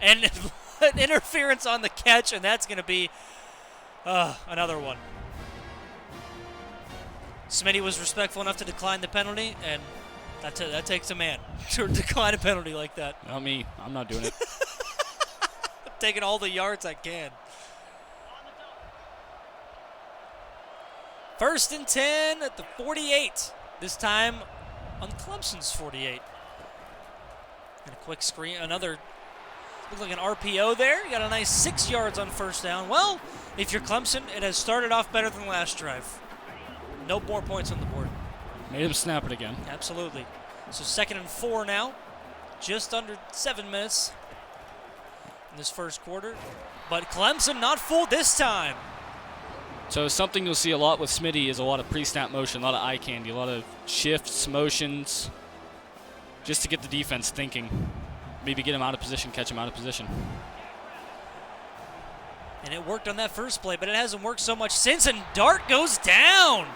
And an interference on the catch, and that's going to be another one. Smitty was respectful enough to decline the penalty, and that takes a man to decline a penalty like that. Not me. I'm not doing it. I'm taking all the yards I can. 1st and 10 at the 48. This time on Clemson's 48. And a quick screen, another, looks like an RPO there. You got a nice 6 yards on 1st down. Well, if you're Clemson, it has started off better than last drive. No more points on the board. Made him snap it again. Absolutely. So 2nd and 4 now. Just under 7 minutes in this first quarter. But Clemson not fooled this time. So something you'll see a lot with Smitty is a lot of pre-snap motion, a lot of eye candy, a lot of shifts, motions, just to get the defense thinking. Maybe get him out of position, catch him out of position. And it worked on that first play, but it hasn't worked so much since, and Dart goes down.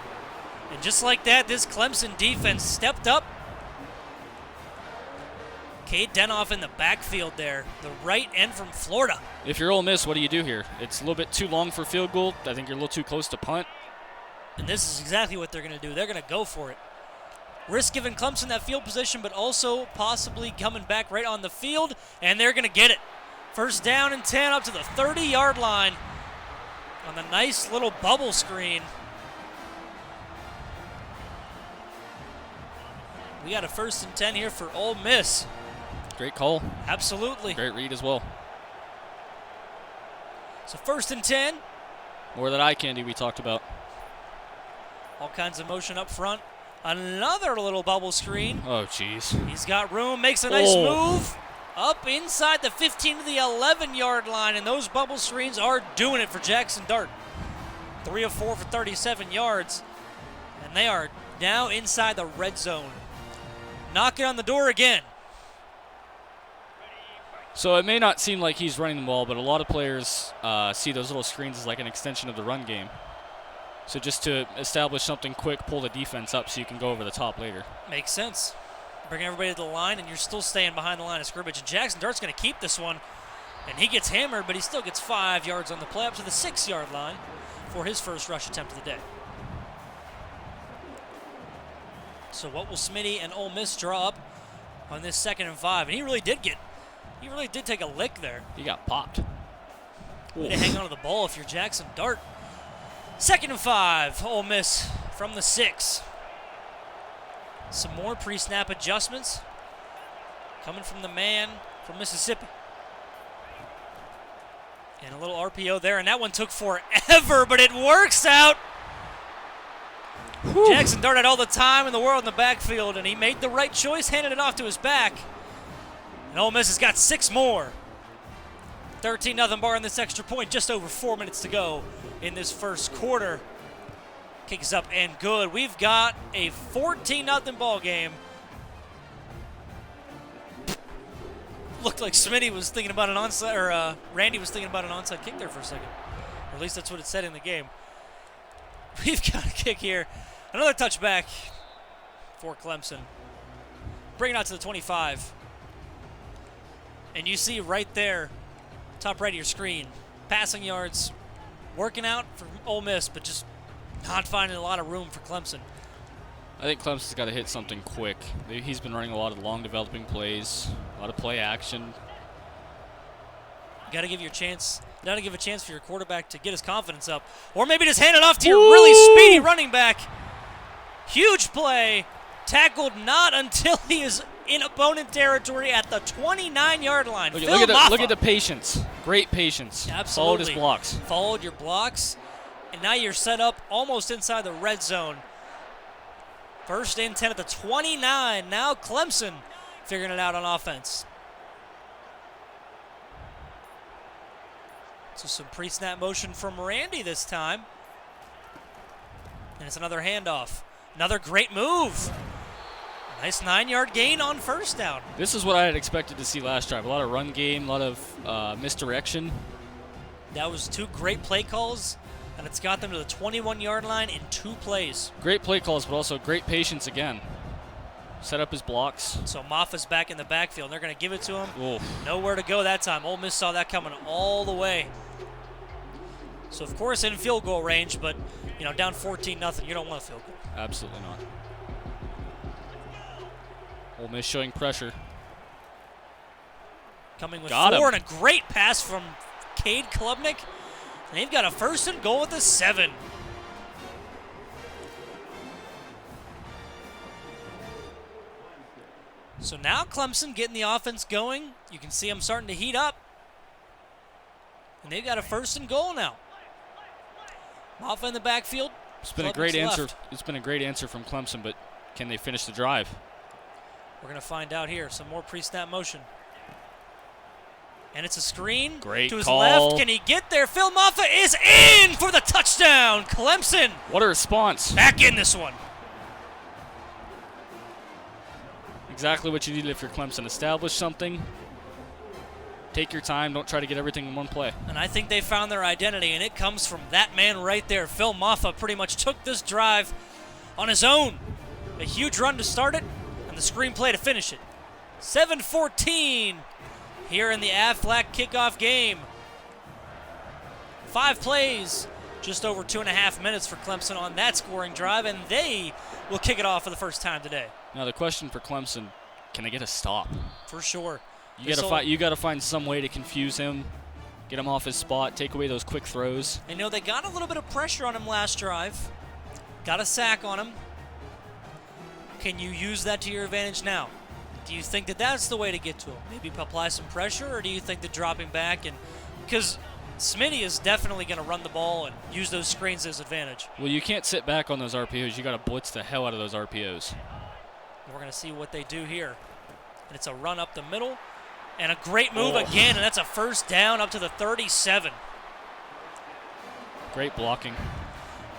And just like that, this Clemson defense stepped up. Cade Denoff in the backfield there, the right end from Florida. If you're Ole Miss, what do you do here? It's a little bit too long for field goal. I think you're a little too close to punt. And this is exactly what they're going to do. They're going to go for it. Risk giving Clemson that field position, but also possibly coming back right on the field, and they're going to get it. 1st down and 10 up to the 30-yard line on the nice little bubble screen. We got a 1st and 10 here for Ole Miss. Great call. Absolutely. Great read as well. So 1st and 10. More of that eye candy we talked about. All kinds of motion up front. Another little bubble screen. Oh, jeez. He's got room, makes a nice move. Up inside the 15 to the 11-yard line, and those bubble screens are doing it for Jackson Dart. 3 of 4 for 37 yards, and they are now inside the red zone. Knocking on the door again. So it may not seem like he's running the ball, but a lot of players see those little screens as like an extension of the run game. So just to establish something quick, pull the defense up so you can go over the top later. Makes sense. Bring everybody to the line, and you're still staying behind the line of scrimmage. And Jackson Dart's going to keep this one, and he gets hammered, but he still gets 5 yards on the play up to the 6-yard line for his first rush attempt of the day. So what will Smitty and Ole Miss draw up on this 2nd and 5? And he really did take a lick there. He got popped. Way to hang on to the ball if you're Jackson Dart. 2nd and 5, Ole Miss from the 6. Some more pre-snap adjustments coming from the man from Mississippi. And a little RPO there, and that one took forever, but it works out. Whew. Jackson Dart had all the time in the world in the backfield, and he made the right choice, handed it off to his back. And Ole Miss has got 6 more. 13-0 bar in this extra point, just over 4 minutes to go in this first quarter. Kick is up and good. We've got a 14-0 ball game. Looked like Smitty was thinking about an onside, or Randy was thinking about an onside kick there for a second. Or at least that's what it said in the game. We've got a kick here. Another touchback for Clemson. Bring it out to the 25. And you see right there, top right of your screen, passing yards working out for Ole Miss, but just not finding a lot of room for Clemson. I think Clemson's got to hit something quick. He's been running a lot of long developing plays, a lot of play action. Got to give you a chance. Got to give a chance for your quarterback to get his confidence up, or maybe just hand it off to your really speedy running back. Huge play, tackled not until he is in opponent territory at the 29-yard line. Look at the patience. Great patience. Absolutely. Followed his blocks. Followed your blocks, and now you're set up almost inside the red zone. 1st and 10 at the 29. Now Clemson figuring it out on offense. So some pre-snap motion from Randy this time. And it's another handoff. Another great move. Nice 9-yard gain on 1st down. This is what I had expected to see last drive. A lot of run game, a lot of misdirection. That was 2 great play calls, and it's got them to the 21-yard line in 2 plays. Great play calls, but also great patience again. Set up his blocks. So Maffa's back in the backfield. They're going to give it to him. Oof. Nowhere to go that time. Ole Miss saw that coming all the way. So, of course, in field goal range, but, you know, down 14-0, you don't want a field goal. Absolutely not. Ole Miss showing pressure. Coming with Got 4 him. and a great pass from Cade Klubnik. And they've got a 1st and goal at the 7. So now Clemson getting the offense going. You can see them starting to heat up. And they've got a 1st and goal now. Maffa in the backfield. It's been a great answer. It's been a great answer from Clemson, but can they finish the drive? We're going to find out here. Some more pre-snap motion. And it's a screen Great to his call. left. Can he get there? Phil Maffa is in for the touchdown. Clemson What a response. back in this one. Exactly what you need if you're Clemson. Establish something. Take your time. Don't try to get everything in one play. And I think they found their identity, and it comes from that man right there. Phil Maffa pretty much took this drive on his own. A huge run to start it, and the screenplay to finish it. 7-14 here in the Aflac Kickoff game. 5 plays, just over 2.5 minutes for Clemson on that scoring drive, and they will kick it off for the first time today. Now the question for Clemson: can they get a stop? For sure. You got to find some way to confuse him, get him off his spot, take away those quick throws. I know they got a little bit of pressure on him last drive. Got a sack on him. Can you use that to your advantage now? Do you think that that's the way to get to him? Maybe apply some pressure, or do you think that dropping back and because Smitty is definitely going to run the ball and use those screens as advantage. Well, you can't sit back on those RPOs. You got to blitz the hell out of those RPOs. We're going to see what they do here. And it's a run up the middle. And a great move again, and that's a 1st down up to the 37. Great blocking.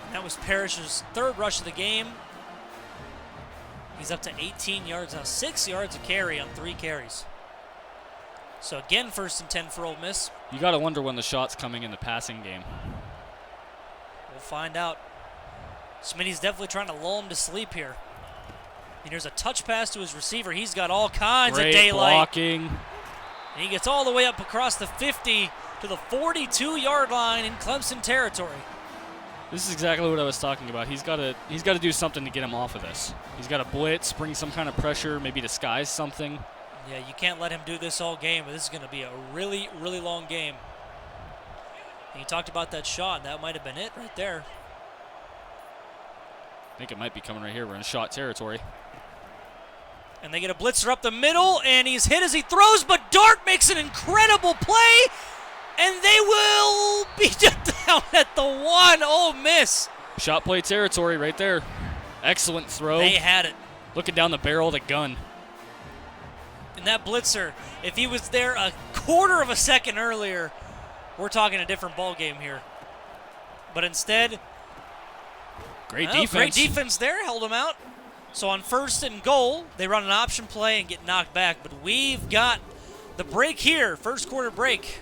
And that was Parrish's 3rd rush of the game. He's up to 18 yards now, 6 yards a carry on 3 carries. So again, 1st and 10 for Ole Miss. You got to wonder when the shot's coming in the passing game. We'll find out. Smitty's definitely trying to lull him to sleep here. And here's a touch pass to his receiver. He's got all kinds of daylight. Blocking. And he gets all the way up across the 50 to the 42-yard line in Clemson territory. This is exactly what I was talking about. He's got to do something to get him off of this. He's got to blitz, bring some kind of pressure, maybe disguise something. Yeah, you can't let him do this all game, but this is going to be a really, really long game. And you talked about that shot, and that might have been it right there. I think it might be coming right here. We're in shot territory. And they get a blitzer up the middle, and he's hit as he throws, but Dart makes an incredible play, and they will be down at the 1. Ole Miss. Shot play territory right there. Excellent throw. They had it. Looking down the barrel of the gun. And that blitzer, if he was there a quarter of a second earlier, we're talking a different ball game here. But instead, great defense. Great defense there, held him out. So on 1st and goal, they run an option play and get knocked back. But we've got the break here, 1st quarter break.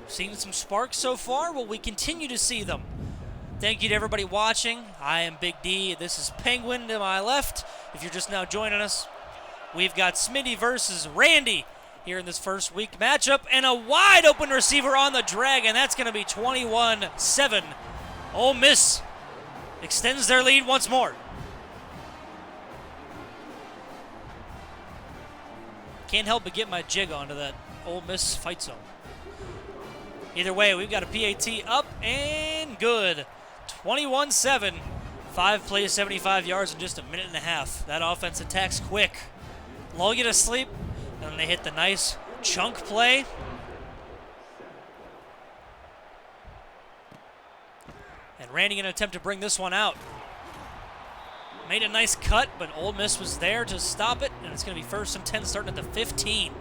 Seen some sparks so far. Will we continue to see them? Thank you to everybody watching. I am Big D. This is Penguin to my left. If you're just now joining us, we've got Smitty versus Randy here in this first week matchup. And a wide open receiver on the drag, and that's going to be 21-7. Ole Miss extends their lead once more. Can't help but get my jig onto that Ole Miss fight zone. Either way, we've got a PAT up and good. 21-7. 5 plays, 75 yards in just a minute and a half. That offense attacks quick. Lull you to sleep, and then they hit the nice chunk play. And Randy going to attempt to bring this one out. Made a nice cut, but Ole Miss was there to stop it, and it's going to be 1st and 10 starting at the 15.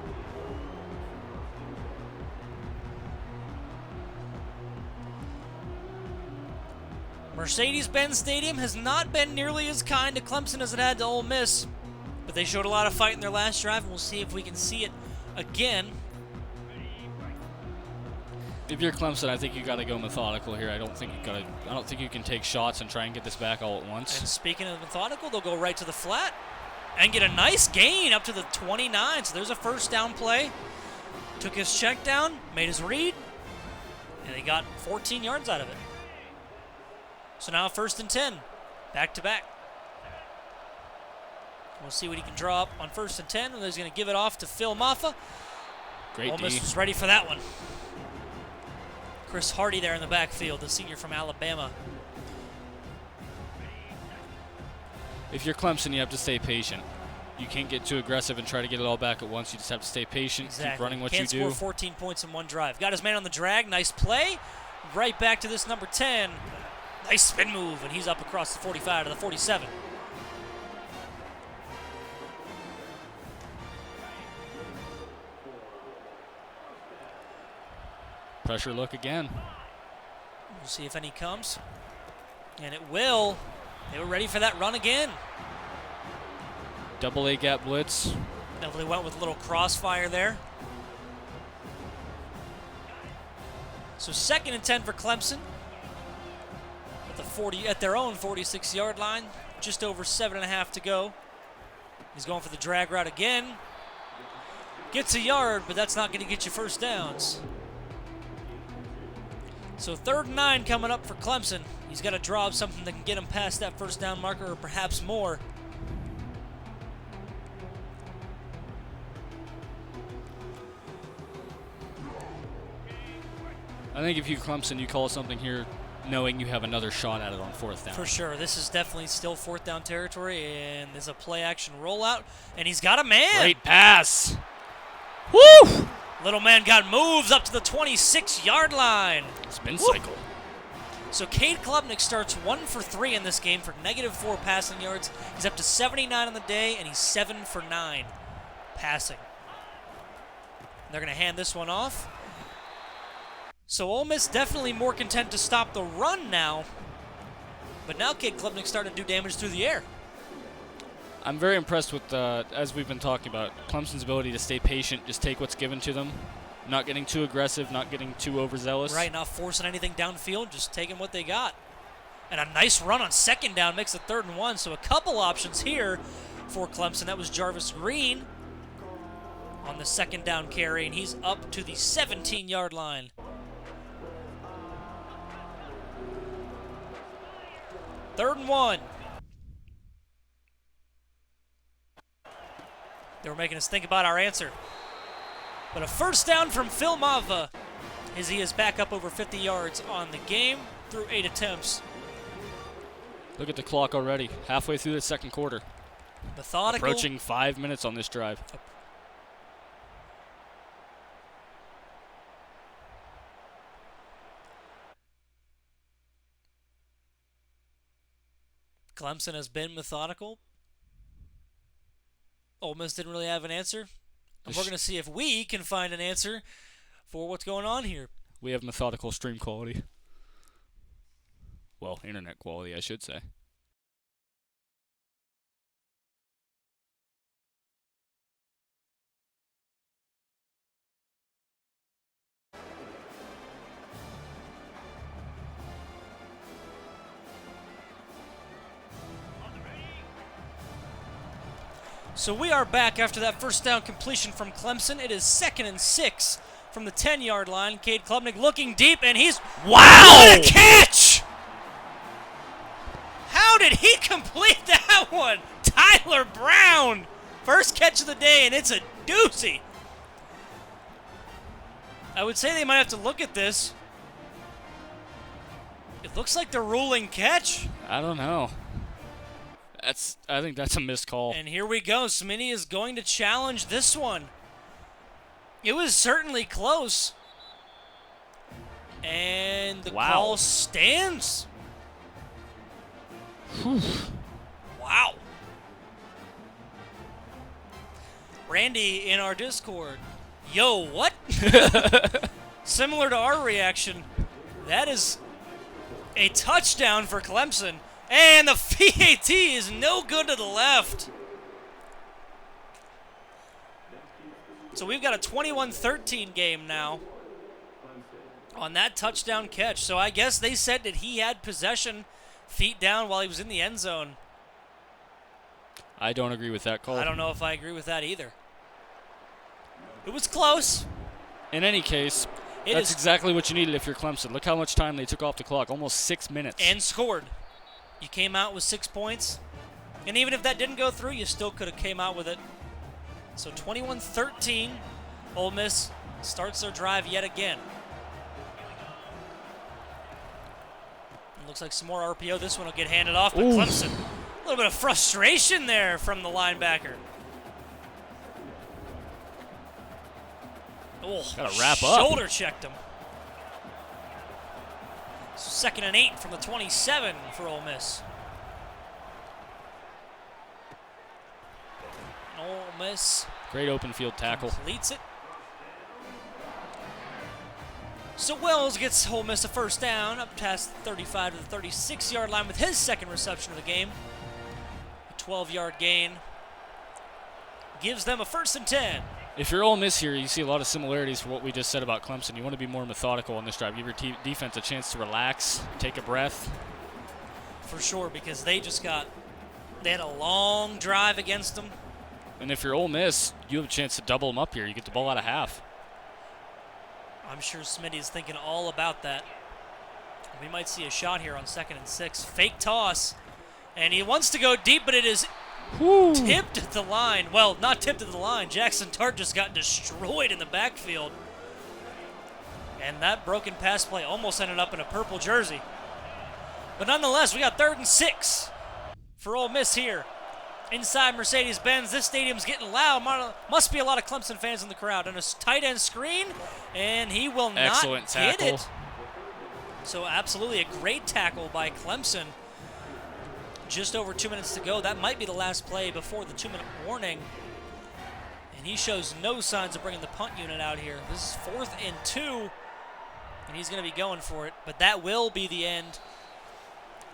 Mercedes-Benz Stadium has not been nearly as kind to Clemson as it had to Ole Miss, but they showed a lot of fight in their last drive, and we'll see if we can see it again. If you're Clemson, I think you got to go methodical here. I don't think you can take shots and try and get this back all at once. And speaking of methodical, they'll go right to the flat, and get a nice gain up to the 29. So there's a first down play. Took his check down, made his read, and he got 14 yards out of it. So now 1st and 10, back to back. We'll see what he can draw up on 1st and 10, and he's going to give it off to Phil Maffa. Great Ole Miss D. was ready for that one. Chris Hardy there in the backfield, the senior from Alabama. If you're Clemson, you have to stay patient. You can't get too aggressive and try to get it all back at once. You just have to stay patient, keep running what you do. Can't score 14 points in one drive. Got his man on the drag. Nice play. Right back to this number 10. Nice spin move, and he's up across the 45 to the 47. Pressure look again. We'll see if any comes. And it will. They were ready for that run again. Double A gap blitz. Definitely went with a little crossfire there. So 2nd and 10 for Clemson. At their own 46-yard line. Just over 7.5 to go. He's going for the drag route again. Gets a yard, but that's not going to get you first downs. So 3rd and 9 coming up for Clemson. He's got to draw up something that can get him past that first down marker or perhaps more. I think if you Clemson, you call something here knowing you have another shot at it on 4th down. For sure. This is definitely still 4th down territory, and there's a play-action rollout, and he's got a man. Great pass. Woo! Little man got moves up to the 26-yard line. Spin cycle. So Cade Klubnik starts 1 for 3 in this game for -4 passing yards. He's up to 79 on the day, and he's 7 for 9 passing. They're going to hand this one off. So Ole Miss definitely more content to stop the run now. But now Cade Klubnik's starting to do damage through the air. I'm very impressed with, as we've been talking about, Clemson's ability to stay patient, just take what's given to them, not getting too aggressive, not getting too overzealous. Right, not forcing anything downfield, just taking what they got. And a nice run on 2nd down makes it 3rd and 1. So a couple options here for Clemson. That was Jarvis Green on the 2nd down carry, and he's up to the 17-yard line. 3rd and 1. They were making us think about our answer. But a first down from Phil Mava as he is back up over 50 yards on the game through 8 attempts. Look at the clock already. Halfway through the 2nd quarter. Methodical. Approaching 5 minutes on this drive. Clemson has been methodical. Ole Miss didn't really have an answer. And we're going to see if we can find an answer for what's going on here. We have methodical stream quality. Well, internet quality, I should say. So we are back after that first down completion from Clemson. It is 2nd and 6 from the 10-yard line. Cade Klubnik looking deep, and he's... Wow! What a catch! How did he complete that one? Tyler Brown! First catch of the day, and it's a doozy. I would say they might have to look at this. It looks like the ruling catch. I don't know. I think that's a missed call. And here we go. Smitty is going to challenge this one. It was certainly close. And the call stands. Wow. Randy in our Discord. Yo, what? Similar to our reaction. That is a touchdown for Clemson. And the PAT is no good to the left. So we've got a 21-13 game now on that touchdown catch. So I guess they said that he had possession, feet down, while he was in the end zone. I don't agree with that call. I don't know if I agree with that either. It was close. In any case, that's exactly what you needed if you're Clemson. Look how much time they took off the clock, almost 6 minutes. And scored. You came out with 6 points. And even if that didn't go through, you still could have came out with it. So 21-13, Ole Miss starts their drive yet again. It looks like some more RPO. This one will get handed off, but Clemson, a little bit of frustration there from the linebacker. Oh, gotta wrap up. Shoulder checked him. So 2nd and 8 from the 27 for Ole Miss. Ole Miss. Great open field tackle. Completes it. So Wells gets Ole Miss a first down up past the 35 to the 36-yard line with his 2nd reception of the game. A 12-yard gain. Gives them a 1st and 10. If you're Ole Miss here, you see a lot of similarities for what we just said about Clemson. You want to be more methodical on this drive. Give your defense a chance to relax, take a breath. For sure, because they had a long drive against them. And if you're Ole Miss, you have a chance to double them up here. You get the ball out of half. I'm sure Smitty is thinking all about that. We might see a shot here on 2nd and 6. Fake toss. And he wants to go deep, but it is tipped at the line. Well, not tipped at the line. Jackson Tart just got destroyed in the backfield. And that broken pass play almost ended up in a purple jersey. But nonetheless, we got 3rd and 6 for Ole Miss here. Inside Mercedes-Benz, this stadium's getting loud. Must be a lot of Clemson fans in the crowd. And a tight end screen, and he will not get it. So absolutely a great tackle by Clemson. Just over 2 minutes to go. That might be the last play before the 2-minute warning. And he shows no signs of bringing the punt unit out here. This is 4th and 2, and he's going to be going for it. But that will be the end,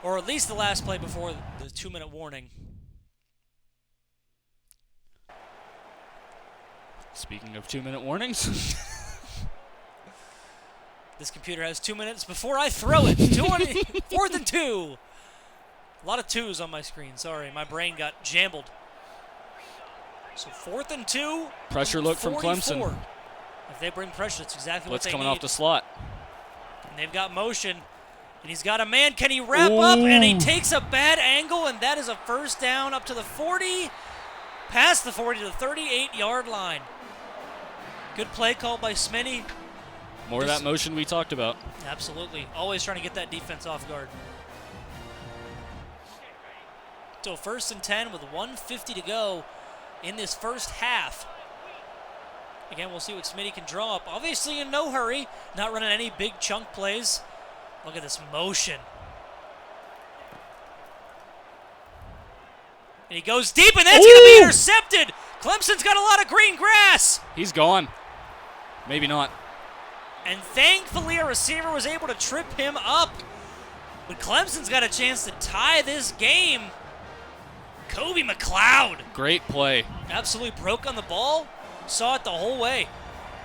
or at least the last play before the 2-minute warning. Speaking of 2-minute warnings. This computer has 2 minutes before I throw it. 4th and 2. A lot of 2s on my screen. Sorry, my brain got jambled. So 4th and 2. Pressure look from Clemson. If they bring pressure, that's exactly what Blitz they coming need. off the slot. And they've got motion. And he's got a man. Can he wrap up? And he takes a bad angle, and that is a first down up to the 40. Past the 40 to the 38-yard line. Good play called by Smitty. More of that motion we talked about. Absolutely. Always trying to get that defense off guard. So 1st and 10 with 1:50 to go in this first half. Again, we'll see what Smitty can draw up. Obviously in no hurry. Not running any big chunk plays. Look at this motion. And he goes deep, and that's going to be intercepted. Clemson's got a lot of green grass. He's gone. Maybe not. And thankfully a receiver was able to trip him up. But Clemson's got a chance to tie this game. Kobe McLeod. Great play. Absolutely broke on the ball. Saw it the whole way.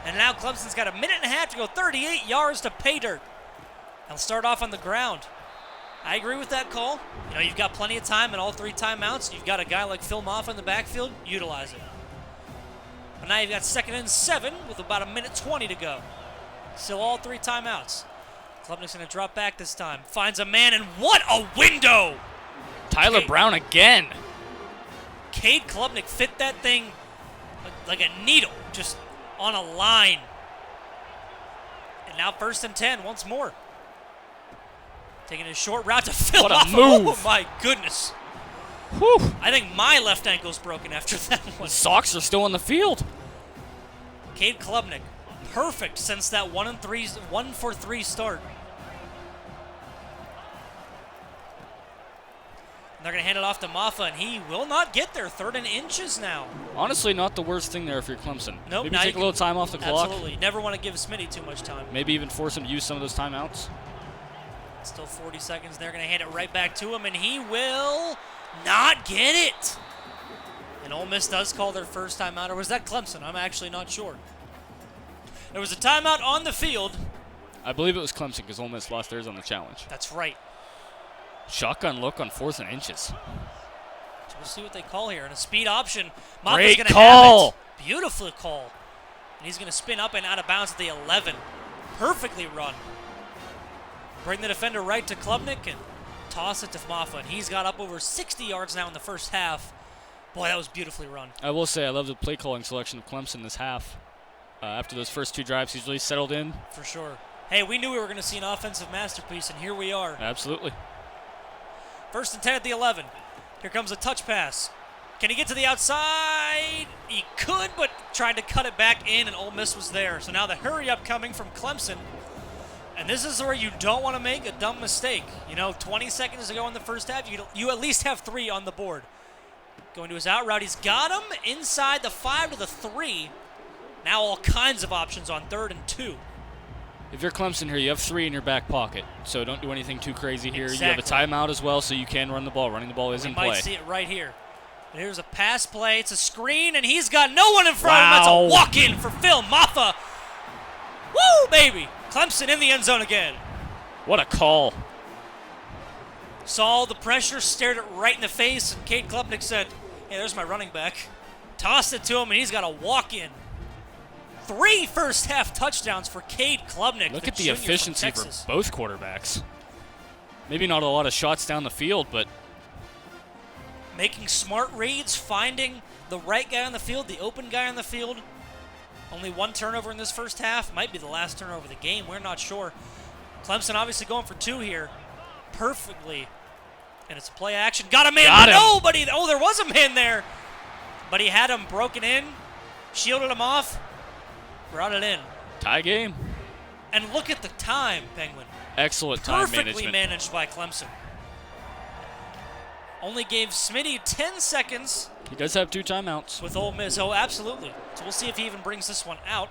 And now Clemson's got a minute and a half to go, 38 yards to pay dirt. They'll start off on the ground. I agree with that call. You know, you've got plenty of time in all 3 timeouts. You've got a guy like Phil Moffa in the backfield. Utilize it. But now you've got 2nd and 7 with about a minute 20 to go. Still all 3 timeouts. Klubnik's going to drop back this time. Finds a man, and what a window! Tyler Brown again. Cade Klubnik fit that thing like a needle, just on a line. And now 1st and 10 once more. Taking a short route to Phil What a Moffa. move. Oh, my goodness. Whew. I think my left ankle's broken after that one. Socks are still on the field. Cade Klubnik, perfect since that 1-for-3 start. And they're going to hand it off to Moffa, and he will not get there. 3rd and inches now. Honestly, not the worst thing there if you're Clemson. Nope, Maybe now take a little time off the clock. Absolutely. Never want to give Smitty too much time. Maybe even force him to use some of those timeouts. Still 40 seconds. They're going to hand it right back to him, and he will not get it. And Ole Miss does call their first timeout, or was that Clemson? I'm actually not sure. There was a timeout on the field. I believe it was Clemson because Ole Miss lost theirs on the challenge. That's right. Shotgun look on 4th and inches. So we'll see what they call here. And a speed option. Maffa's Great going to call. have it. Beautiful call. And he's going to spin up and out of bounds at the 11. Perfectly run. Bring the defender right to Klubnik and toss it to Maffa. And he's got up over 60 yards now in the first half. Boy, that was beautifully run. I will say I love the play calling selection of Clemson this half. After those first 2 drives, he's really settled in. For sure. Hey, we knew we were going to see an offensive masterpiece, and here we are. Absolutely. 1st and 10 at the 11. Here comes a touch pass. Can he get to the outside? He could, but tried to cut it back in, and Ole Miss was there. So now the hurry-up coming from Clemson. And this is where you don't want to make a dumb mistake. 20 seconds to go in the first half, you at least have 3 on the board. Going to his out route. He's got him inside the 5 to the 3. Now all kinds of options on 3rd and 2. If you're Clemson here, you have 3 in your back pocket, so don't do anything too crazy here. Exactly. You have a timeout as well, so you can run the ball. Running the ball is in play. You might see it right here. But here's a pass play. It's a screen, and he's got no one in front of him. That's a walk-in for Phil Maffa. Woo, baby. Clemson in the end zone again. What a call. Saw the pressure, stared it right in the face, and Cade Klubnik said, hey, there's my running back. Tossed it to him, and he's got a walk-in. 3 first-half touchdowns for Cade Klubnik. Look at the efficiency for both quarterbacks. Maybe not a lot of shots down the field, but making smart reads, finding the right guy on the field, the open guy on the field. Only 1 turnover in this first half. Might be the last turnover of the game. We're not sure. Clemson obviously going for 2 here. Perfectly. And it's a play action. Got a man. Nobody. Oh, there was a man there. But he had him broken in. Shielded him off. Brought it in. Tie game. And look at the time, Penguin. Excellent time management. Perfectly managed by Clemson. Only gave Smitty 10 seconds. He does have 2 timeouts. With Ole Miss. Oh, absolutely. So we'll see if he even brings this one out.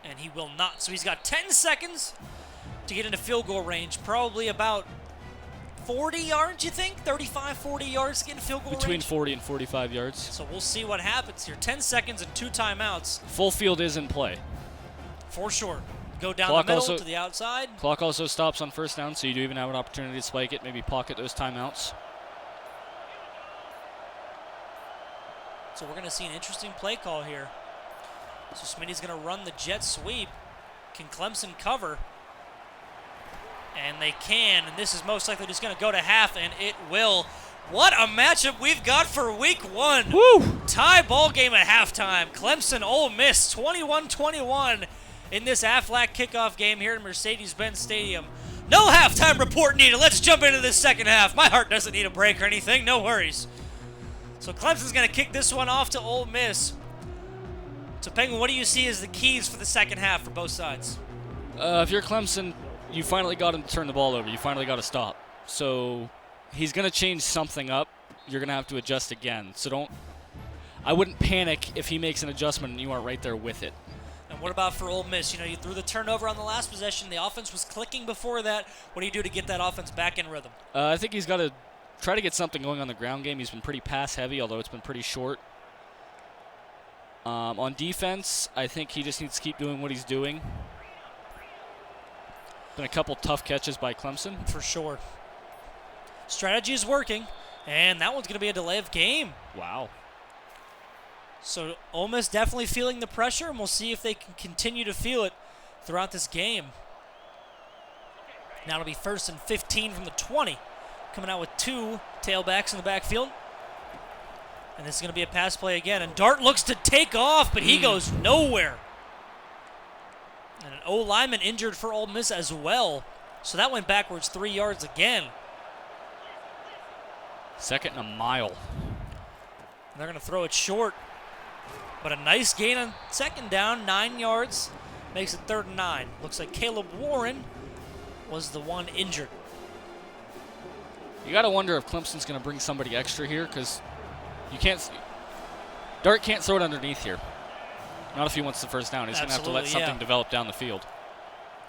And he will not. So he's got 10 seconds to get into field goal range. Probably about 40 yards, you think? 35, 40 yards to get into field goal range? Between 40 and 45 yards. So we'll see what happens here. 10 seconds and 2 timeouts. Full field is in play. For sure. Go down the middle to the outside. Clock also stops on first down, so you do even have an opportunity to spike it, maybe pocket those timeouts. So we're going to see an interesting play call here. So Smitty's going to run the jet sweep. Can Clemson cover? And they can, and this is most likely just going to go to half, and it will. What a matchup we've got for week 1. Woo! Tie ball game at halftime. Clemson, Ole Miss, 21-21 in this Aflac Kickoff game here at Mercedes-Benz Stadium. No halftime report needed. Let's jump into this second half. My heart doesn't need a break or anything. No worries. So Clemson's going to kick this one off to Ole Miss. So, Penguin, what do you see as the keys for the second half for both sides? If you're Clemson, you finally got him to turn the ball over. You finally got to stop. So he's going to change something up. You're going to have to adjust again. So I wouldn't panic if he makes an adjustment and you aren't right there with it. And what about for Ole Miss? You threw the turnover on the last possession. The offense was clicking before that. What do you do to get that offense back in rhythm? I think he's got to try to get something going on the ground game. He's been pretty pass-heavy, although it's been pretty short. On defense, I think he just needs to keep doing what he's doing. Been a couple tough catches by Clemson. For sure. Strategy is working, and that one's going to be a delay of game. Wow. So Ole Miss definitely feeling the pressure, and we'll see if they can continue to feel it throughout this game. Now it'll be 1st and 15 from the 20. Coming out with 2 tailbacks in the backfield. And this is going to be a pass play again. And Dart looks to take off, but he goes nowhere. And an O-lineman injured for Ole Miss as well. So that went backwards 3 yards again. 2nd and a mile. And they're going to throw it short. But a nice gain on 2nd down, 9 yards. Makes it 3rd and 9. Looks like Caleb Warren was the one injured. You got to wonder if Clemson's going to bring somebody extra here, because you can't. Dart can't throw it underneath here. Not if he wants the first down. He's going to have to let something develop down the field.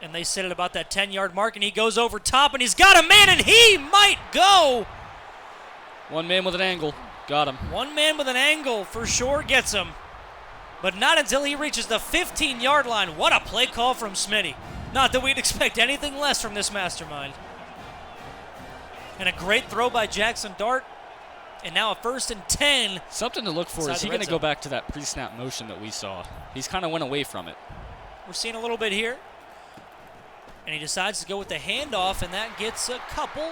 And they sit at about that 10-yard mark, and he goes over top, and he's got a man, and he might go. One man with an angle. Got him. One man with an angle for sure gets him. But not until he reaches the 15-yard line. What a play call from Smitty. Not that we'd expect anything less from this mastermind. And a great throw by Jackson Dart. And now a 1st and 10. Something to look for. Inside Is he the going red to go zone. back to that pre-snap motion that we saw? He's kind of went away from it. We're seeing a little bit here. And he decides to go with the handoff, and that gets a couple.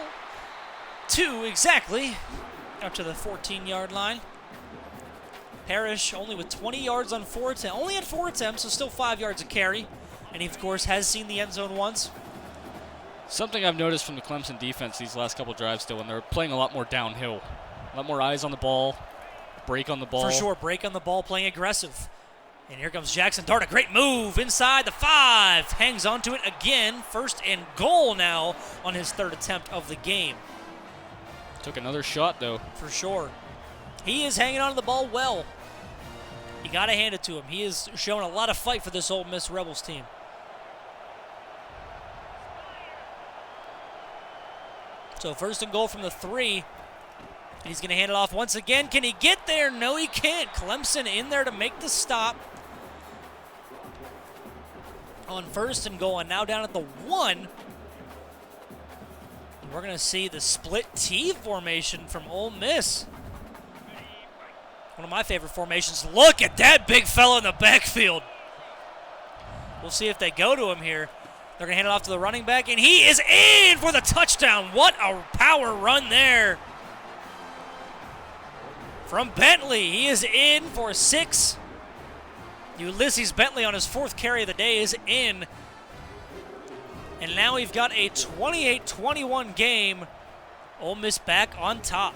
2 exactly. Up to the 14-yard line. Parrish only with 20 yards on 4 attempts. Only had 4 attempts, so still 5 yards a carry. And he, of course, has seen the end zone once. Something I've noticed from the Clemson defense these last couple drives still, when they're playing a lot more downhill. A lot more eyes on the ball, break on the ball. For sure, break on the ball, playing aggressive. And here comes Jackson Dart, a great move inside the 5. Hangs onto it again. 1st and goal now on his 3rd attempt of the game. Took another shot, though. For sure. He is hanging on to the ball well. You got to hand it to him. He has shown a lot of fight for this Ole Miss Rebels team. So 1st and goal from the 3. He's going to hand it off once again. Can he get there? No, he can't. Clemson in there to make the stop. On 1st and goal, and now down at the 1. We're going to see the split T formation from Ole Miss. One of my favorite formations. Look at that big fella in the backfield. We'll see if they go to him here. They're going to hand it off to the running back, and he is in for the touchdown. What a power run there from Bentley. He is in for 6. Ulysses Bentley on his 4th carry of the day is in. And now we've got a 28-21 game. Ole Miss back on top.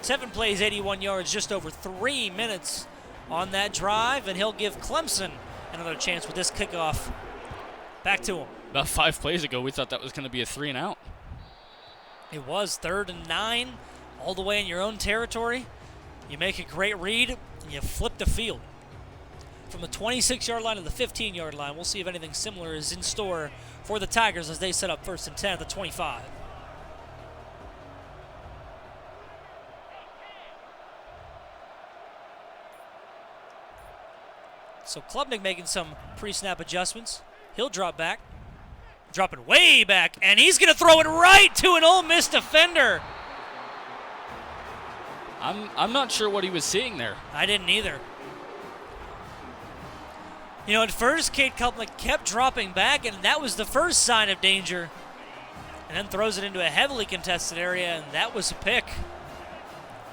7 plays, 81 yards, just over 3 minutes on that drive, and he'll give Clemson another chance with this kickoff. Back to him. About 5 plays ago, we thought that was going to be a 3 and out. It was 3rd and 9, all the way in your own territory. You make a great read, and you flip the field. From the 26-yard line to the 15-yard line, we'll see if anything similar is in store for the Tigers as they set up 1st and 10 at the 25. So Klubnik making some pre-snap adjustments. He'll drop back. Dropping way back, and he's going to throw it right to an Ole Miss defender. I'm not sure what he was seeing there. I didn't either. You know, at first, Cade Klubnik kept dropping back, and that was the first sign of danger. And then throws it into a heavily contested area, and that was a pick.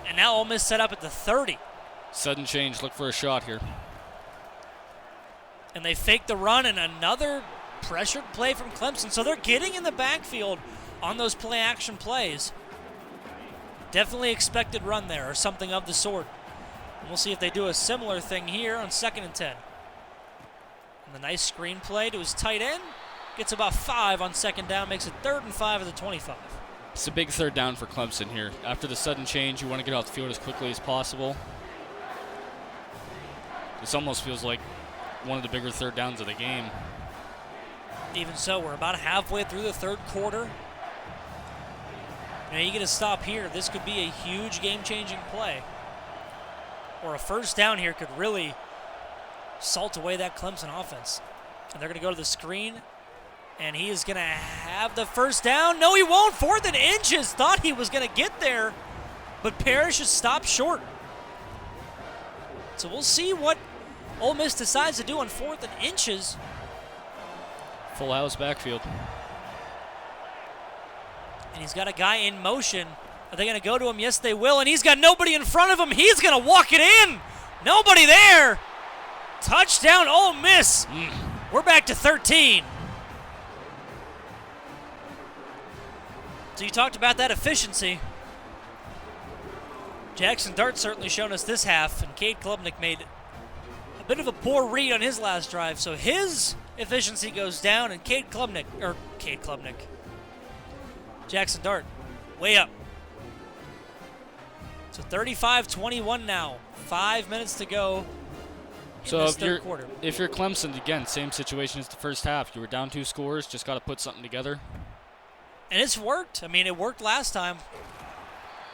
And now Ole Miss set up at the 30. Sudden change. Look for a shot here. And they fake the run, and another pressured play from Clemson. So they're getting in the backfield on those play-action plays. Definitely expected run there, or something of the sort. And we'll see if they do a similar thing here on 2nd and 10. And the nice screen play to his tight end. Gets about 5 on 2nd down, makes it 3rd and 5 at the 25. It's a big 3rd down for Clemson here. After the sudden change, you want to get off the field as quickly as possible. This almost feels like one of the bigger 3rd downs of the game. Even so, we're about halfway through the 3rd quarter. Now you get a stop here. This could be a huge game-changing play. Or a 1st down here could really salt away that Clemson offense. And they're going to go to the screen. And he is going to have the 1st down. No, he won't. 4th and inches. Thought he was going to get there. But Parrish is stopped short. So we'll see what Ole Miss decides to do on 4th and inches. Full house backfield. And he's got a guy in motion. Are they going to go to him? Yes, they will. And he's got nobody in front of him. He's going to walk it in. Nobody there. Touchdown, Ole Miss. We're back to 13. So you talked about that efficiency. Jackson Dart certainly shown us this half, and Cade Klubnik made a bit of a poor read on his last drive. So his efficiency goes down, and Jackson Dart, way up. So 35-21 now. 5 minutes to go in this 3rd quarter. If you're Clemson, again, same situation as the first half. You were down 2 scores, just got to put something together. And it's worked. I mean, it worked last time.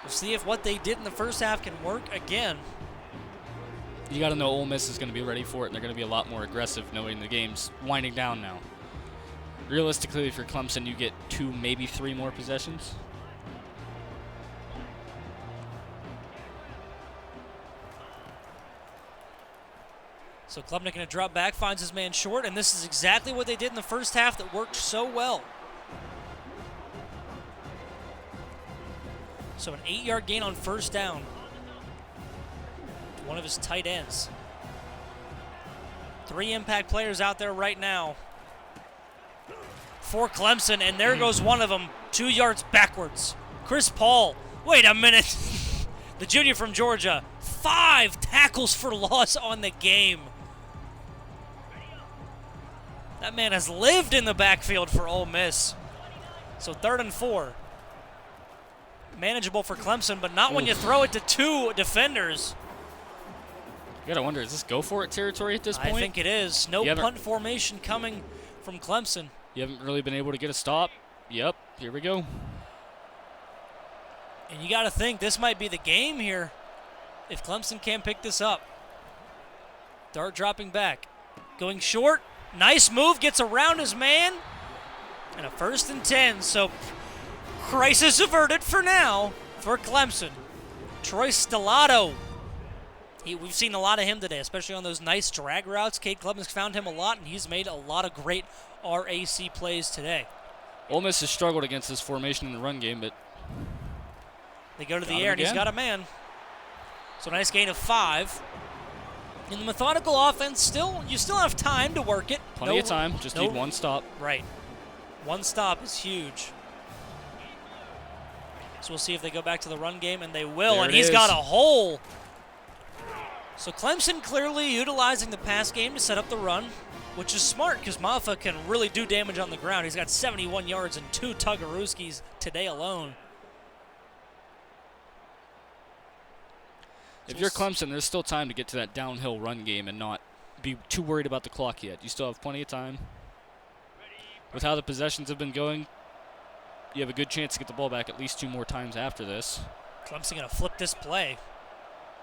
We'll see if what they did in the first half can work again. You got to know Ole Miss is going to be ready for it, and they're going to be a lot more aggressive knowing the game's winding down now. Realistically, if you're Clemson, you get 2, maybe 3 more possessions. So Klubnik going to drop back, finds his man short, and this is exactly what they did in the first half that worked so well. So an 8-yard gain on first down. One of his tight ends. 3 impact players out there right now for Clemson, and there goes one of them, 2 yards backwards. Chris Paul, wait a minute. The junior from Georgia, 5 tackles for loss on the game. That man has lived in the backfield for Ole Miss. So 3rd and 4. Manageable for Clemson, but not when you throw it to 2 defenders. You gotta wonder, is this go for it territory at this point? I think it is. No punt formation coming from Clemson. You haven't really been able to get a stop. Yep, here we go. And you got to think this might be the game here if Clemson can't pick this up. Dart dropping back. Going short. Nice move. Gets around his man. And a 1st and 10. So crisis averted for now for Clemson. Troy Stellato. We've seen a lot of him today, especially on those nice drag routes. Cade Klubnik's found him a lot, and he's made a lot of great RAC plays today. Ole Miss has struggled against this formation in the run game, but they go to the air, and he's got a man. So nice gain of 5. In the methodical offense, you still have time to work it. Plenty of time, just need one stop. Right. One stop is huge. So we'll see if they go back to the run game, and they will, and he's got a hole. So Clemson clearly utilizing the pass game to set up the run, which is smart because Maffa can really do damage on the ground. He's got 71 yards and 2 Tugaruskis today alone. If you're Clemson, there's still time to get to that downhill run game and not be too worried about the clock yet. You still have plenty of time. With how the possessions have been going, you have a good chance to get the ball back at least 2 more times after this. Clemson going to flip this play.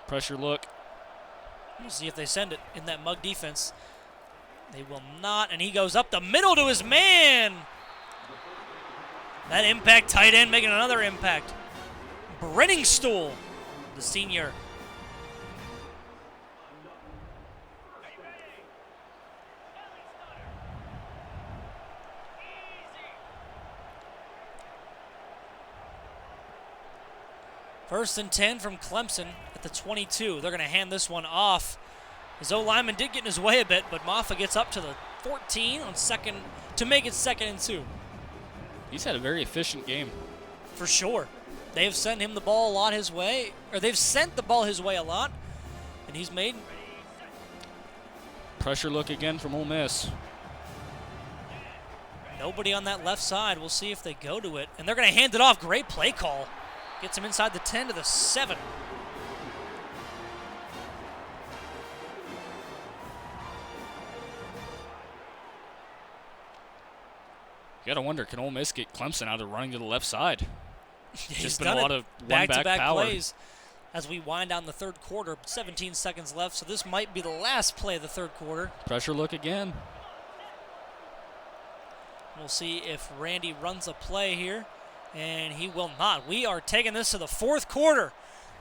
Pressure look. We'll see if they send it in that mug defense. They will not, and he goes up the middle to his man. That impact tight end making another impact. Brenningstool, the senior. First and 10 from Clemson at the 22. They're going to hand this one off. His O-lineman did get in his way a bit, but Maffa gets up to the 14 on second to make it 2nd and 2. He's had a very efficient game. For sure. They've sent him the ball a lot his way, or they've sent the ball his way a lot, and he's made. Pressure look again from Ole Miss. Nobody on that left side. We'll see if they go to it. And they're going to hand it off. Great play call. Gets him inside the 10 to the 7. You got to wonder, can Ole Miss get Clemson out of running to the left side? He's been done a lot of back-to-back power. plays as we wind down the 3rd quarter. 17 seconds left, so this might be the last play of the 3rd quarter. Pressure look again. We'll see if Randy runs a play here, and he will not. We are taking this to the 4th quarter.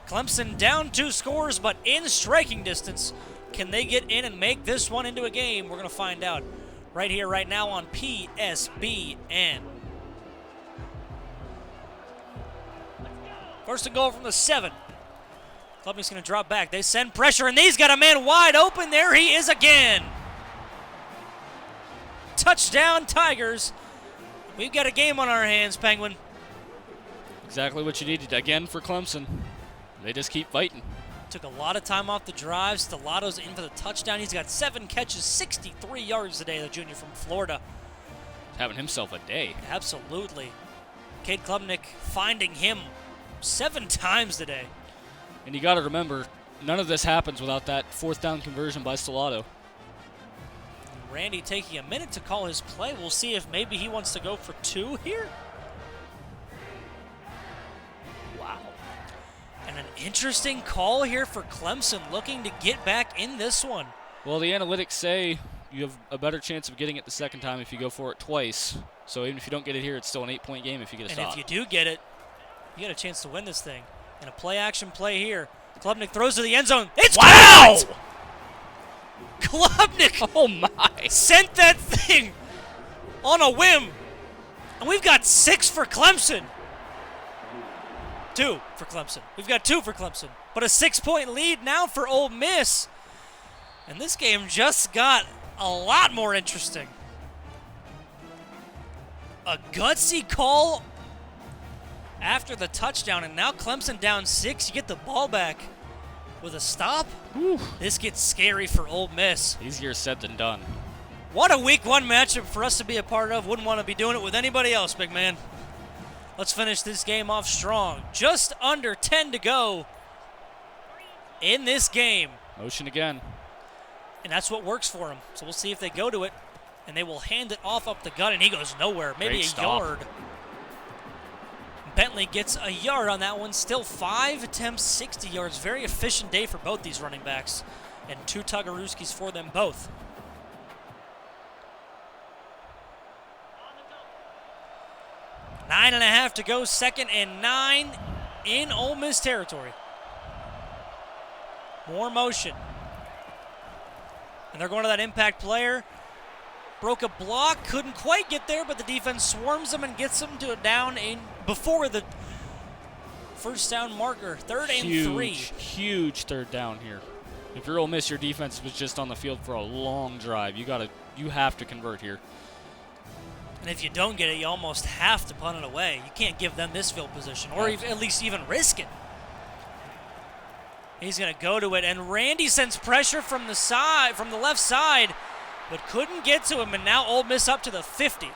Clemson down 2 scores, but in striking distance. Can they get in and make this one into a game? We're going to find out right here, right now on PSBN. First and goal from the 7. Klubnik's going to drop back. They send pressure, and he's got a man wide open. There he is again. Touchdown, Tigers. We've got a game on our hands, Penguin. Exactly what you needed again for Clemson. They just keep fighting. Took a lot of time off the drive. Stellato's in for the touchdown. He's got 7 catches, 63 yards today, the junior from Florida. Having himself a day. Absolutely. Cade Klubnik finding him 7 times today. And you got to remember, none of this happens without that 4th down conversion by Stellato. Randy taking a minute to call his play. We'll see if maybe he wants to go for 2 here. Wow. And an interesting call here for Clemson, looking to get back in this one. Well, the analytics say you have a better chance of getting it the 2nd time if you go for it twice. So even if you don't get it here, it's still an 8-point game if you get a stop. And if you do get it, you get a chance to win this thing. And a play-action play here. Klubnik throws to the end zone. It's caught! Klubnik Oh, my. sent that thing on a whim. And we've got 6 for Clemson. 2 for Clemson. We've got 2 for Clemson. But a 6-point lead now for Ole Miss. And this game just got a lot more interesting. A gutsy call after the touchdown, and now Clemson down 6. You get the ball back with a stop. Whew. This gets scary for Ole Miss. Easier said than done. What a week 1 matchup for us to be a part of. Wouldn't want to be doing it with anybody else, big man. Let's finish this game off strong. Just under 10 to go in this game. Motion again. And that's what works for him. So we'll see if they go to it. And they will hand it off up the gut, and he goes nowhere. Maybe Great a stop. yard. Bentley gets a yard on that one. Still 5 attempts, 60 yards. Very efficient day for both these running backs. And 2 Tugarooskis for them both. Nine and a half to go, 2nd and 9 in Ole Miss territory. More motion. And they're going to that impact player. Broke a block, couldn't quite get there, but the defense swarms him and gets him to a down in before the first down marker. 3rd and 3. Huge 3rd down here. If you're Ole Miss, your defense was just on the field for a long drive. You have to convert here. And if you don't get it, you almost have to punt it away. You can't give them this field position, or at least even risk it. He's going to go to it, and Randy sends pressure from the side, from the left side, but couldn't get to him, and now Ole Miss up to the 50.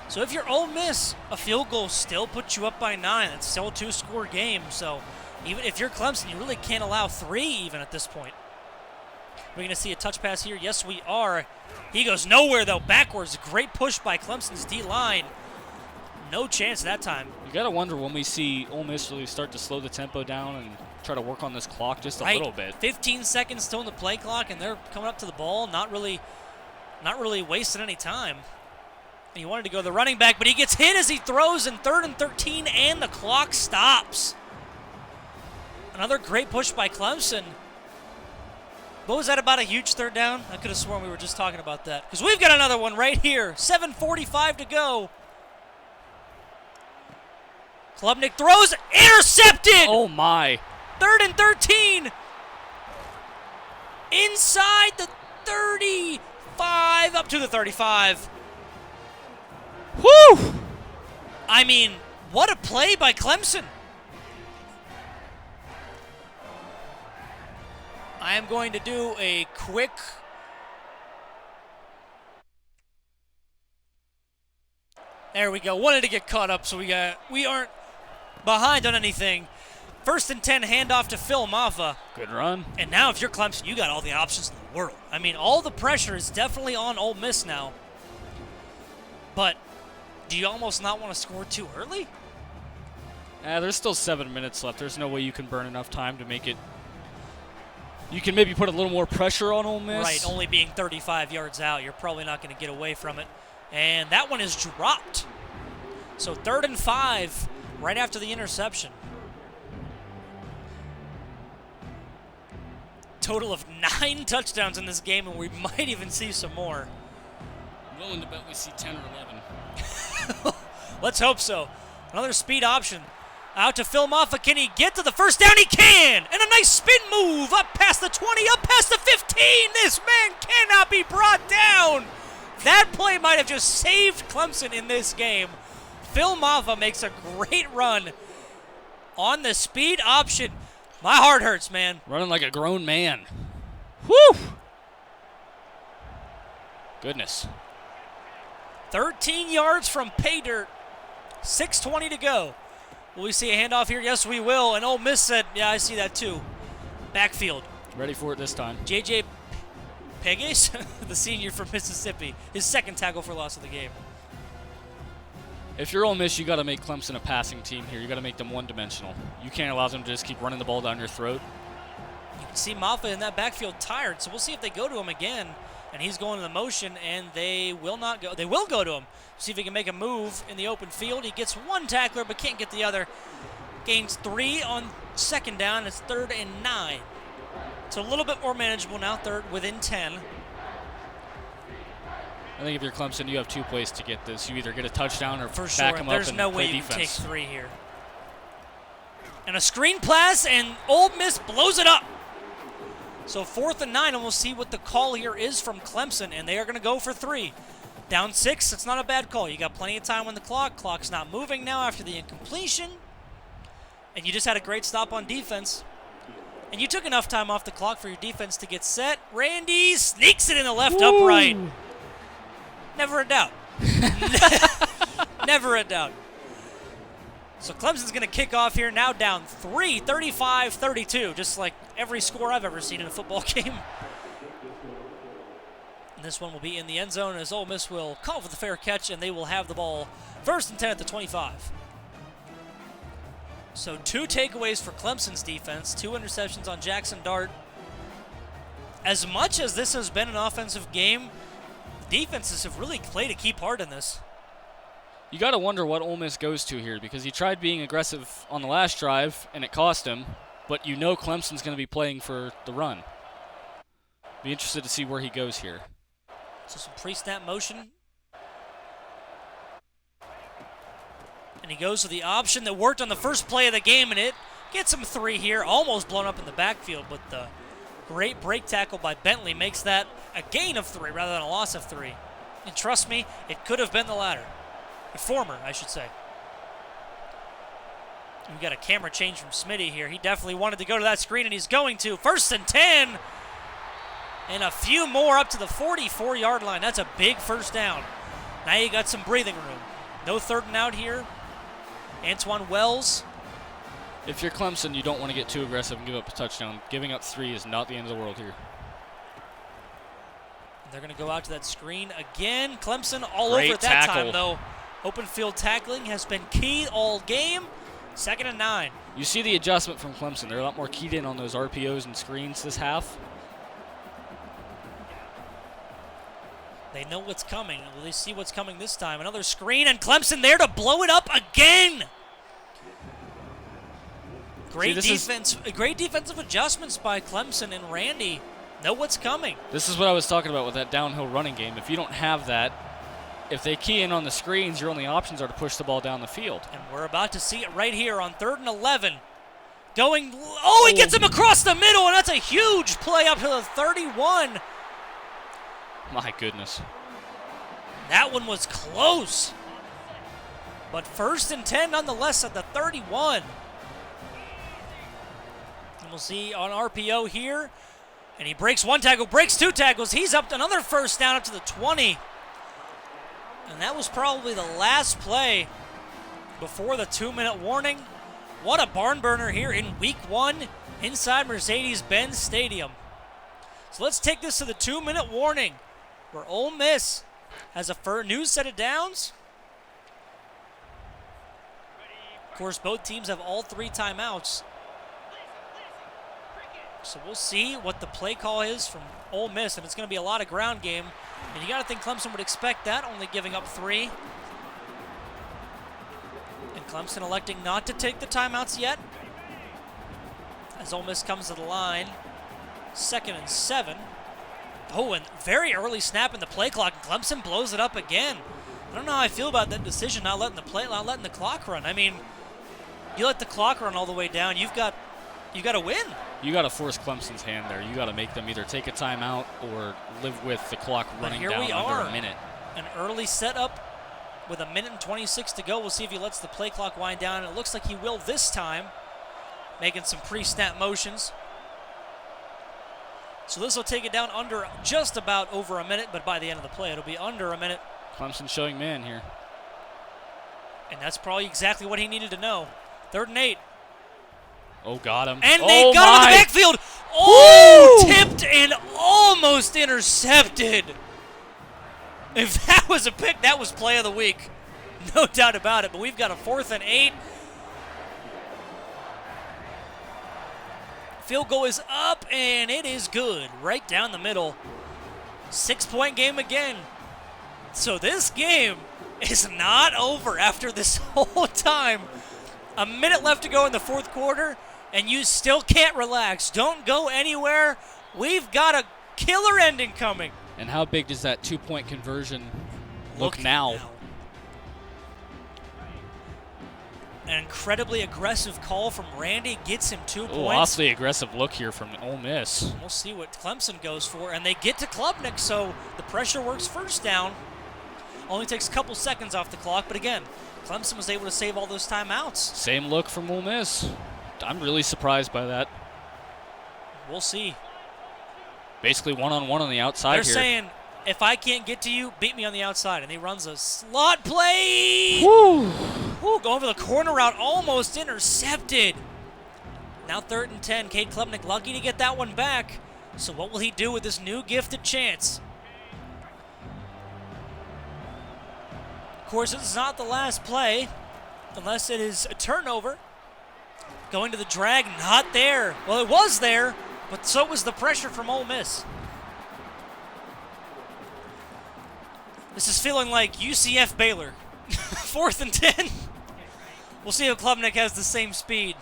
So if you're Ole Miss, a field goal still puts you up by 9. It's still a 2-score game, so even if you're Clemson, you really can't allow 3 even at this point. We're going to see a touch pass here. Yes, we are. He goes nowhere, though, backwards. Great push by Clemson's D-line. No chance that time. You got to wonder when we see Ole Miss really start to slow the tempo down and try to work on this clock just a little bit. 15 seconds still in the play clock, and they're coming up to the ball, not really wasting any time. And he wanted to go to the running back, but he gets hit as he throws in 3rd and 13, and the clock stops. Another great push by Clemson. What was that about, a huge 3rd down? I could have sworn we were just talking about that. Because we've got another one right here. 7:45 to go. Klubnik throws, intercepted! Oh, my. 3rd and 13. Inside the 35, up to the 35. Whew! I mean, what a play by Clemson. I am going to do a quick there we go. Wanted to get caught up, so we aren't behind on anything. 1st and 10, handoff to Phil Maffa. Good run. And now if you're Clemson, you got all the options in the world. I mean, all the pressure is definitely on Ole Miss now. But do you almost not want to score too early? There's still 7 minutes left. There's no way you can burn enough time to make it. You can maybe put a little more pressure on Ole Miss. Right, only being 35 yards out, you're probably not going to get away from it. And that one is dropped. So 3rd and 5, right after the interception. Total of 9 touchdowns in this game, and we might even see some more. I'm willing to bet we see 10 or 11. Let's hope so. Another speed option. Out to Phil Maffa. Can he get to the first down? He can! And a nice spin move up past the 20, up past the 15. This man cannot be brought down. That play might have just saved Clemson in this game. Phil Maffa makes a great run on the speed option. My heart hurts, man. Running like a grown man. Whew! Goodness. 13 yards from pay dirt. 6:20 to go. Will we see a handoff here? Yes, we will. And Ole Miss said, yeah, I see that too. Backfield. Ready for it this time. J.J. Pegues, the senior from Mississippi, his 2nd tackle for loss of the game. If you're Ole Miss, you got to make Clemson a passing team here. You got to make them one-dimensional. You can't allow them to just keep running the ball down your throat. You can see Maffa in that backfield tired, so we'll see if they go to him again. And he's going to the motion, and they will not go. They will go to him. See if he can make a move in the open field. He gets one tackler, but can't get the other. Gains 3 on 2nd down. It's 3rd and 9. So a little bit more manageable now, third within 10. I think if you're Clemson, you have 2 plays to get this. You either get a touchdown or For back sure. them up There's and no play way you can take defense. 3 here. And a screen pass, and Ole Miss blows it up. So 4th and 9, and we'll see what the call here is from Clemson, and they are going to go for 3. Down 6, it's not a bad call. You got plenty of time on the clock. Clock's not moving now after the incompletion. And you just had a great stop on defense. And you took enough time off the clock for your defense to get set. Randy sneaks it in the left upright. Never a doubt. Never a doubt. So Clemson's going to kick off here, now down 3, 35-32, just like every score I've ever seen in a football game. And this one will be in the end zone as Ole Miss will call for the fair catch, and they will have the ball 1st and 10 at the 25. So 2 takeaways for Clemson's defense, 2 interceptions on Jackson Dart. As much as this has been an offensive game, defenses have really played a key part in this. You got to wonder what Ole Miss goes to here, because he tried being aggressive on the last drive, and it cost him. But you know Clemson's going to be playing for the run. Be interested to see where he goes here. So some pre-snap motion. And he goes to the option that worked on the first play of the game, and it gets him 3 here. Almost blown up in the backfield, but the great break tackle by Bentley makes that a gain of 3 rather than a loss of 3. And trust me, it could have been the latter. The former, I should say. We've got a camera change from Smitty here. He definitely wanted to go to that screen, and he's going to. 1st and 10. And a few more up to the 44-yard line. That's a big first down. Now you got some breathing room. No 3rd and out here. Antoine Wells. If you're Clemson, you don't want to get too aggressive and give up a touchdown. Giving up 3 is not the end of the world here. They're going to go out to that screen again. Clemson all Great over it that tackle. time, though. Open field tackling has been key all game. 2nd and 9. You see the adjustment from Clemson. They're a lot more keyed in on those RPOs and screens this half. They know what's coming. Will they see what's coming this time? Another screen, and Clemson there to blow it up again. Great defense. Great defensive adjustments by Clemson and Randy. Know what's coming. This is what I was talking about with that downhill running game. If you don't have that, if they key in on the screens, your only options are to push the ball down the field. And we're about to see it right here on 3rd and 11. Going, he gets him across the middle, and that's a huge play up to the 31. My goodness. That one was close. But 1st and 10 nonetheless at the 31. And we'll see on RPO here. And he breaks 1 tackle, breaks 2 tackles. He's up to another first down up to the 20. And that was probably the last play before the 2-minute warning. What a barn burner here in week 1 inside Mercedes-Benz Stadium. So let's take this to the 2-minute warning, where Ole Miss has a new set of downs. Of course, both teams have all 3 timeouts. So we'll see what the play call is from Ole Miss, and it's going to be a lot of ground game. And you got to think Clemson would expect that, only giving up 3. And Clemson electing not to take the timeouts yet, as Ole Miss comes to the line. 2nd and 7. Oh, and very early snap in the play clock, and Clemson blows it up again. I don't know how I feel about that decision, not letting the clock run. I mean, you let the clock run all the way down, you got to win. You got to force Clemson's hand there. You got to make them either take a timeout or live with the clock running down under a minute. An early setup with 1:26 to go. We'll see if he lets the play clock wind down. It looks like he will this time, making some pre-snap motions. So this will take it down under just about over a minute, but by the end of the play, it'll be under a minute. Clemson showing man here. And that's probably exactly what he needed to know. 3rd and 8. Oh, got him. And they got him in the backfield. Oh, tipped and almost intercepted. If that was a pick, that was play of the week. No doubt about it. But we've got a 4th and 8. Field goal is up, and it is good. Right down the middle. 6-point game again. So this game is not over after this whole time. A minute left to go in the 4th quarter, and you still can't relax. Don't go anywhere. We've got a killer ending coming. And how big does that 2-point conversion look now? An incredibly aggressive call from Randy gets him 2 points. Awfully aggressive look here from Ole Miss. We'll see what Clemson goes for, and they get to Klubnik, so the pressure works first down. Only takes a couple seconds off the clock, but again, Clemson was able to save all those timeouts. Same look from Ole Miss. I'm really surprised by that. We'll see. Basically one-on-one on the outside here. They're saying, if I can't get to you, beat me on the outside. And he runs a slot play. Woo! Woo, going for the corner route, almost intercepted. Now 3rd and 10. Cade Klubnik lucky to get that one back. So what will he do with this new gifted chance? Of course, this is not the last play, unless it is a turnover. Going to the drag, not there. Well, it was there, but so was the pressure from Ole Miss. This is feeling like UCF Baylor. 4th and 10. We'll see if Klubnik has the same speed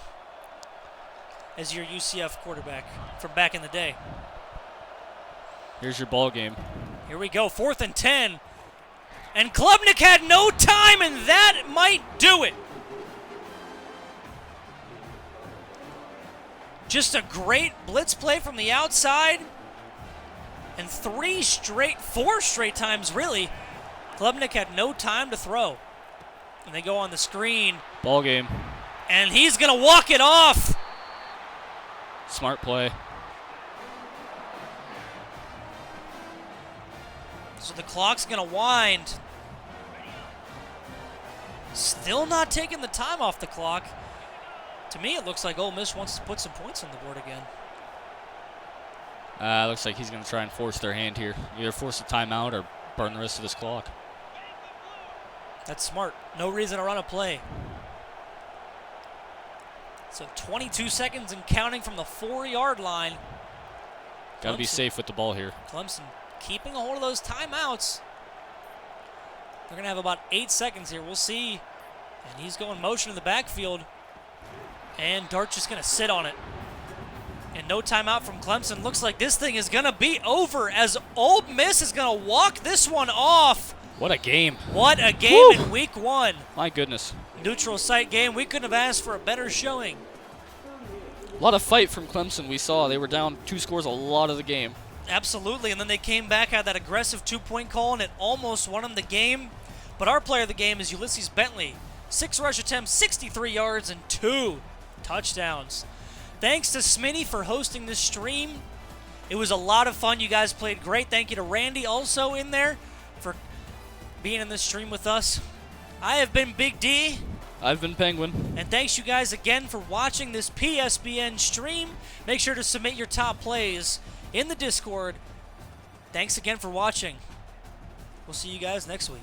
as your UCF quarterback from back in the day. Here's your ball game. Here we go, 4th and 10. And Klubnik had no time, and that might do it. Just a great blitz play from the outside. And 4 straight times, really, Klubnik had no time to throw. And they go on the screen. Ball game. And he's going to walk it off. Smart play. So the clock's going to wind. Still not taking the time off the clock. To me, it looks like Ole Miss wants to put some points on the board again. Looks like he's going to try and force their hand here. Either force a timeout or burn the rest of this clock. That's smart. No reason to run a play. So 22 seconds and counting from the 4-yard line. Got to be safe with the ball here. Clemson keeping a hold of those timeouts. They're going to have about 8 seconds here. We'll see. And he's going motion in the backfield. And Dart's just going to sit on it. And no timeout from Clemson. Looks like this thing is going to be over as Ole Miss is going to walk this one off. What a game. What a game Woo! in week 1. My goodness. Neutral site game. We couldn't have asked for a better showing. A lot of fight from Clemson we saw. They were down 2 scores a lot of the game. Absolutely, and then they came back, had that aggressive 2-point call, and it almost won them the game. But our player of the game is Ulysses Bentley. 6 rush attempts, 63 yards, and 2 touchdowns. Thanks to Smitty for hosting this stream. It was a lot of fun. You guys played great. Thank you to Randy also in there for being in this stream with us. I have been Big D. I've been Penguin. And thanks you guys again for watching this PSBN stream. Make sure to submit your top plays in the Discord. Thanks again for watching. We'll see you guys next week.